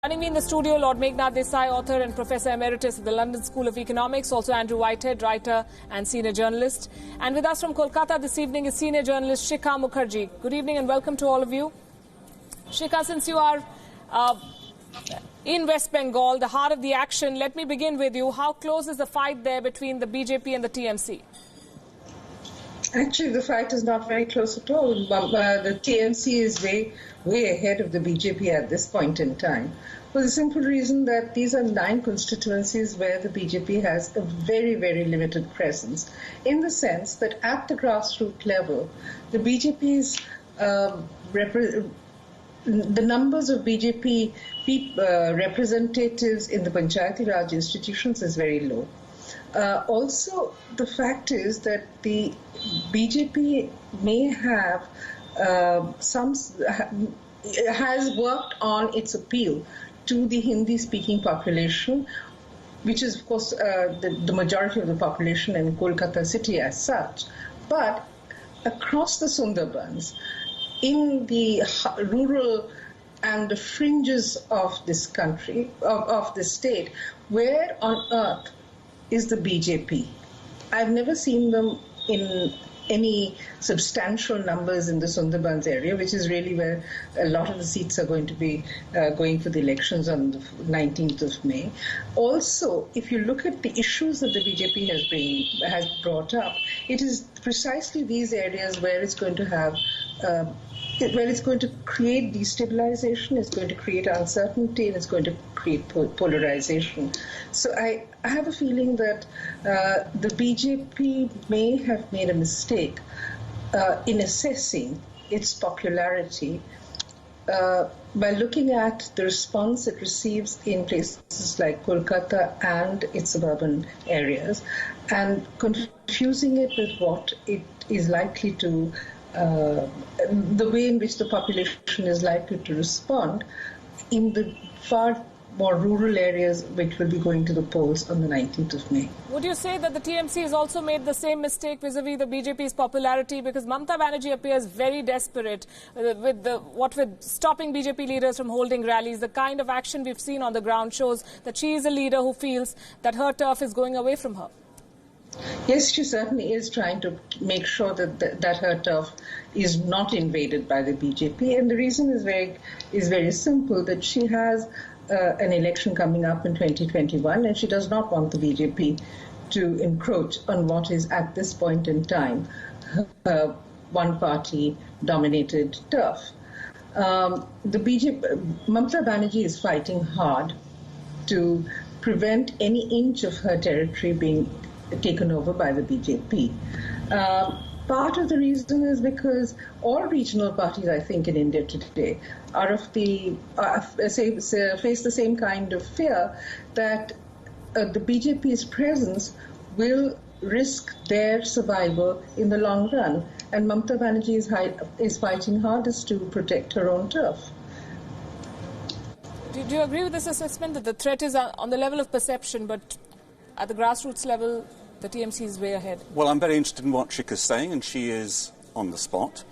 Joining me in the studio, Lord Meghnath Desai, author and Professor Emeritus at the London School of Economics, also Andrew Whitehead, writer and senior journalist. And with us from Kolkata this evening is senior journalist Shikha Mukherjee. Good evening and welcome to all of you. Shikha, since you are in West Bengal, the heart of the action, let me begin with you. How close is the fight there between the BJP and the TMC? Actually, the fight is not very close at all. The TMC is way ahead of the BJP at this point in time, for the simple reason that these are 9 constituencies where the BJP has a very, very limited presence, in the sense that at the grassroots level, the BJP's the numbers of BJP representatives in the Panchayati Raj institutions is very low. Also, the fact is that the BJP may have has worked on its appeal to the Hindi-speaking population, which is, of course, the majority of the population in Kolkata city as such. But across the Sundarbans, in the rural and the fringes of this country, of the state, where on earth is the BJP? I've never seen them in any substantial numbers in the Sundarbans area, which is really where a lot of the seats are going to be going for the elections on the 19th of May. Also, if you look at the issues that the BJP has brought up, it is precisely these areas where it's going to have where it's going to create destabilization, it's going to create uncertainty, and it's going to create polarization. So I have a feeling that the BJP may have made a mistake in assessing its popularity by looking at the response it receives in places like Kolkata and its suburban areas, and confusing it with what it is likely to the way in which the population is likely to respond in the far more rural areas which will be going to the polls on the 19th of May. Would you say that the TMC has also made the same mistake vis-a-vis the BJP's popularity? Because Mamata Banerjee appears very desperate with stopping BJP leaders from holding rallies. The kind of action we've seen on the ground shows that she is a leader who feels that her turf is going away from her. Yes, she certainly is trying to make sure that her turf is not invaded by the BJP, and the reason is very simple, that she has an election coming up in 2021, and she does not want the BJP to encroach on what is at this point in time one-party dominated turf. The BJP, Mamata Banerjee is fighting hard to prevent any inch of her territory being taken over by the BJP. Part of the reason is because all regional parties, I think, in India today are face the same kind of fear that the BJP's presence will risk their survival in the long run. And Mamata Banerjee is fighting hardest to protect her own turf. Do you agree with this assessment that the threat is on the level of perception, but at the grassroots level, the TMC is way ahead? Well, I'm very interested in what Shikha's saying, and she is on the spot.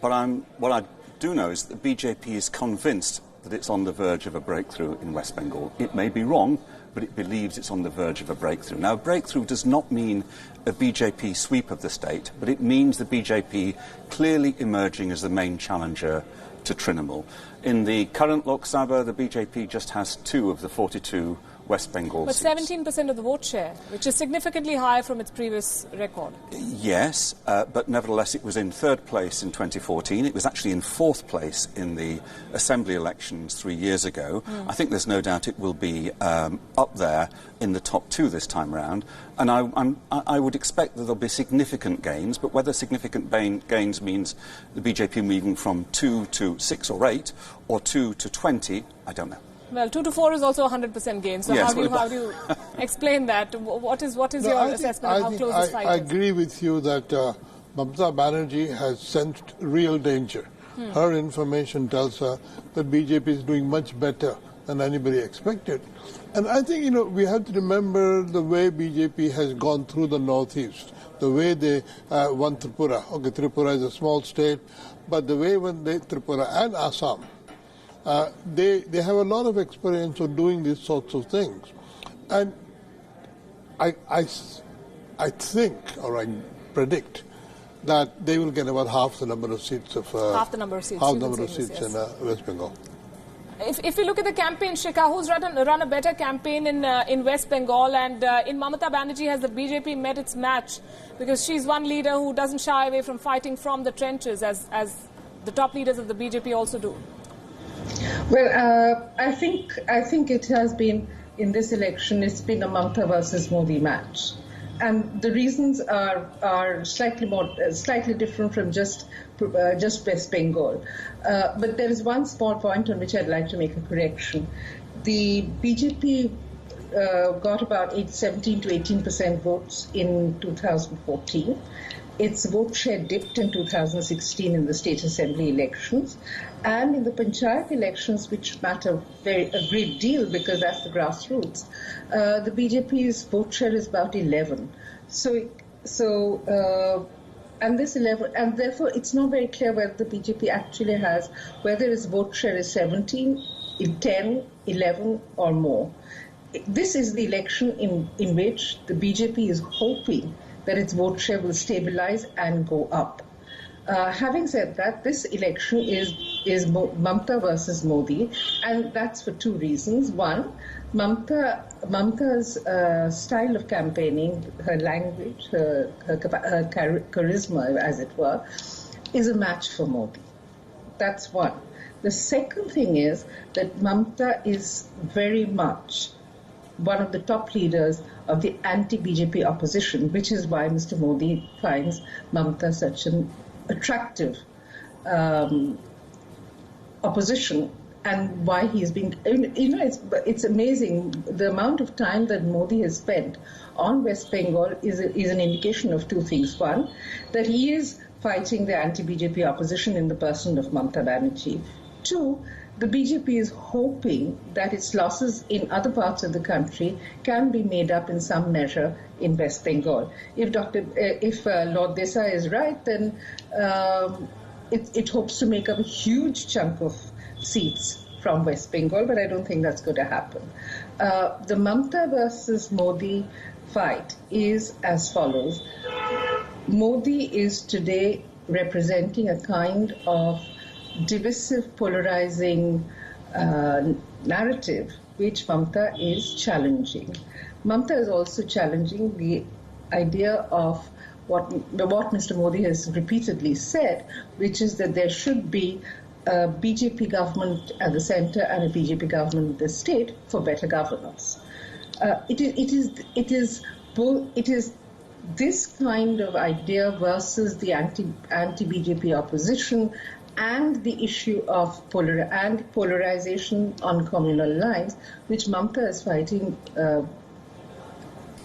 But what I do know is that the BJP is convinced that it's on the verge of a breakthrough in West Bengal. It may be wrong, but it believes it's on the verge of a breakthrough. Now, a breakthrough does not mean a BJP sweep of the state, but it means the BJP clearly emerging as the main challenger to Trinamool. In the current Lok Sabha, the BJP just has 2 of the 42 West Bengal but seats. 17% of the vote share, which is significantly higher from its previous record. Yes, but nevertheless it was in 3rd place in 2014. It was actually in 4th place in the Assembly elections 3 years ago. I think there's no doubt it will be up there in the top 2 this time round. And I would expect that there'll be significant gains, but whether significant gains means the BJP moving from 2 to 6 or 8 or 2 to 20, I don't know. Well, 2 to 4 is also 100% gain. So yes, how do you explain that? What is your assessment of how close this fight is? I agree with you that Mamata Banerjee has sensed real danger. Her information tells her that BJP is doing much better than anybody expected. And I think, we have to remember the way BJP has gone through the Northeast, the way they won Tripura. Okay, Tripura is a small state, but the way when Tripura and Assam, They have a lot of experience of doing these sorts of things. And I think, or I predict, that they will get about half the number of seats in West Bengal. If you look at the campaign, Shikha, who's run a better campaign in West Bengal, and in Mamata Banerjee, has the BJP met its match? Because she's one leader who doesn't shy away from fighting from the trenches, as the top leaders of the BJP also do. Well, I think it has been, in this election, it's been a Mamata versus Modi match. And the reasons are slightly different from just West Bengal. But there is one small point on which I'd like to make a correction. The BJP got about 17 to 18% votes in 2014. Its vote share dipped in 2016 in the state assembly elections, and in the panchayat elections, which matter a great deal because that's the grassroots. The BJP's vote share is about 11. And this 11, and therefore it's not very clear whether the BJP actually has, whether its vote share is 17, 10, 11, or more. This is the election in which the BJP is hoping that its vote share will stabilize and go up. Having said that, this election is Mamata versus Modi, and that's for two reasons. One, Mamata's style of campaigning, her language, her charisma, as it were, is a match for Modi. That's one. The second thing is that Mamata is very much one of the top leaders of the anti-BJP opposition, which is why Mr. Modi finds Mamata such an attractive opposition, and why he's been, it's amazing the amount of time that Modi has spent on West Bengal is an indication of two things. One, that he is fighting the anti-BJP opposition in the person of Mamata Banerjee. Two, the BJP is hoping that its losses in other parts of the country can be made up in some measure in West Bengal. If Lord Desai is right, then it hopes to make up a huge chunk of seats from West Bengal, but I don't think that's going to happen. The Mamata versus Modi fight is as follows. Modi is today representing a kind of divisive, polarizing narrative which Mamata is challenging. Mamata is also challenging the idea of what Mr. Modi has repeatedly said, which is that there should be a BJP government at the center and a BJP government at the state for better governance. It is this kind of idea versus the anti-BJP opposition and the issue of polarization on communal lines, which Mamata is fighting,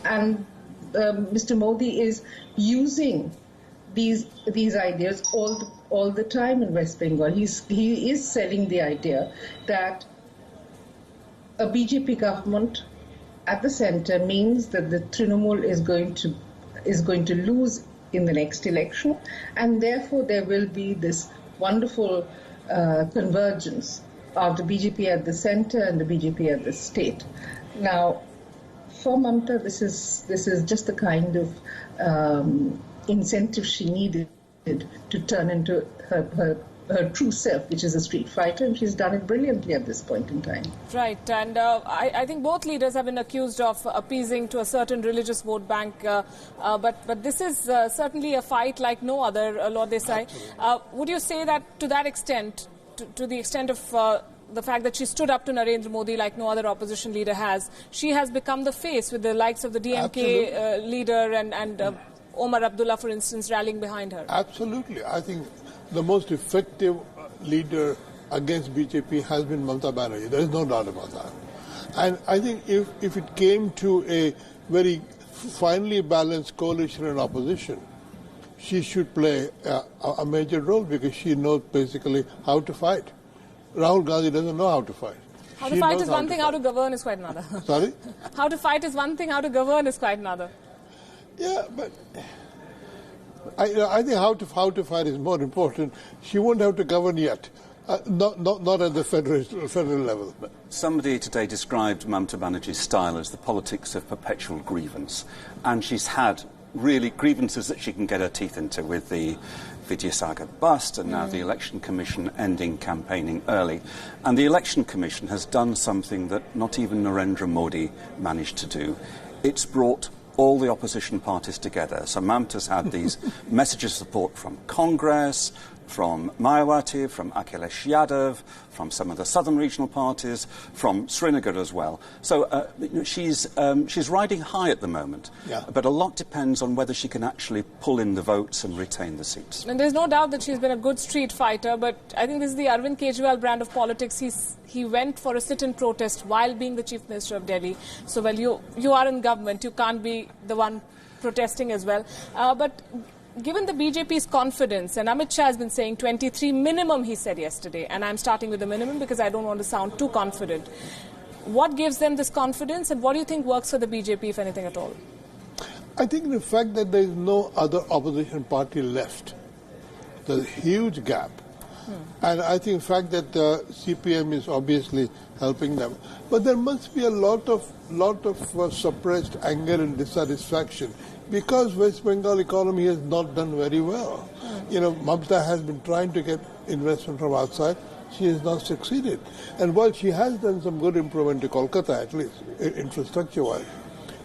and Mr. Modi is using these ideas all the time in West Bengal. He is selling the idea that a BJP government at the center means that the Trinamool is going to lose in the next election, and therefore there will be this wonderful convergence of the BJP at the center and the BJP at the state. Now, for Mamata, this is just the kind of incentive she needed to turn into her true self, which is a street fighter, and she's done it brilliantly at this point in time. Right, and I think both leaders have been accused of appeasing to a certain religious vote bank, but this is certainly a fight like no other, Lord Desai. Would you say that to that extent, to the extent of the fact that she stood up to Narendra Modi like no other opposition leader has, she has become the face with the likes of the DMK leader and Omar Abdullah, for instance, rallying behind her? Absolutely. I think the most effective leader against BJP has been Mamata Banerjee. There is no doubt about that. And I think if it came to a very finely balanced coalition and opposition, she should play a major role because she knows basically how to fight. Rahul Gandhi doesn't know how to fight. How to fight is one thing, how to govern is quite another. Sorry? How to fight is one thing, how to govern is quite another. Yeah, but I think how to fight is more important. She won't have to govern yet. Not at the federal level. Somebody today described Mamata Banerjee's style as the politics of perpetual grievance. And she's had really grievances that she can get her teeth into with the Vidyasagar bust and now the Election Commission ending campaigning early. And the Election Commission has done something that not even Narendra Modi managed to do. It's brought all the opposition parties together. So Mamata's had these messages of support from Congress, from Mayawati, from Akhilesh Yadav, from some of the southern regional parties, from Srinagar as well. So she's riding high at the moment. Yeah. But a lot depends on whether she can actually pull in the votes and retain the seats. And there's no doubt that she's been a good street fighter, but I think this is the Arvind Kejriwal brand of politics. He went for a sit-in protest while being the Chief Minister of Delhi. So, well, you are in government. You can't be the one protesting as well. But given the BJP's confidence, and Amit Shah has been saying 23 minimum, he said yesterday, and I'm starting with the minimum because I don't want to sound too confident. What gives them this confidence, and what do you think works for the BJP, if anything at all? I think the fact that there is no other opposition party left, there's a huge gap. And I think the fact that CPM is obviously helping them. But there must be a lot of suppressed anger and dissatisfaction because West Bengal economy has not done very well. You know, Mamata has been trying to get investment from outside. She has not succeeded. And while she has done some good improvement to Kolkata, at least, infrastructure-wise,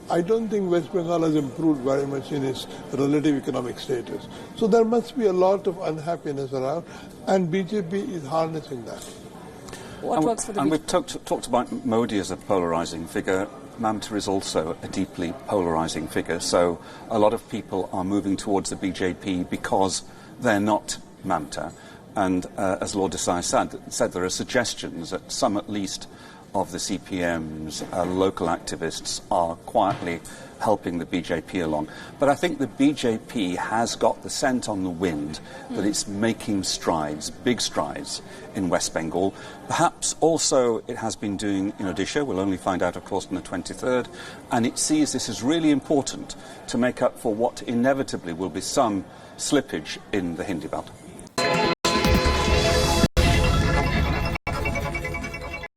I don't think West Bengal has improved very much in its relative economic status. So there must be a lot of unhappiness around, and BJP is harnessing that. What works for the BJP? And we've talked about Modi as a polarising figure. Mamata is also a deeply polarising figure. So a lot of people are moving towards the BJP because they're not Mamata. And as Lord Desai said, there are suggestions that some at least of the CPM's local activists are quietly helping the BJP along. But I think the BJP has got the scent on the wind that it's making strides, big strides, in West Bengal. Perhaps also it has been doing in Odisha. We'll only find out, of course, on the 23rd. And it sees this as really important to make up for what inevitably will be some slippage in the Hindi belt.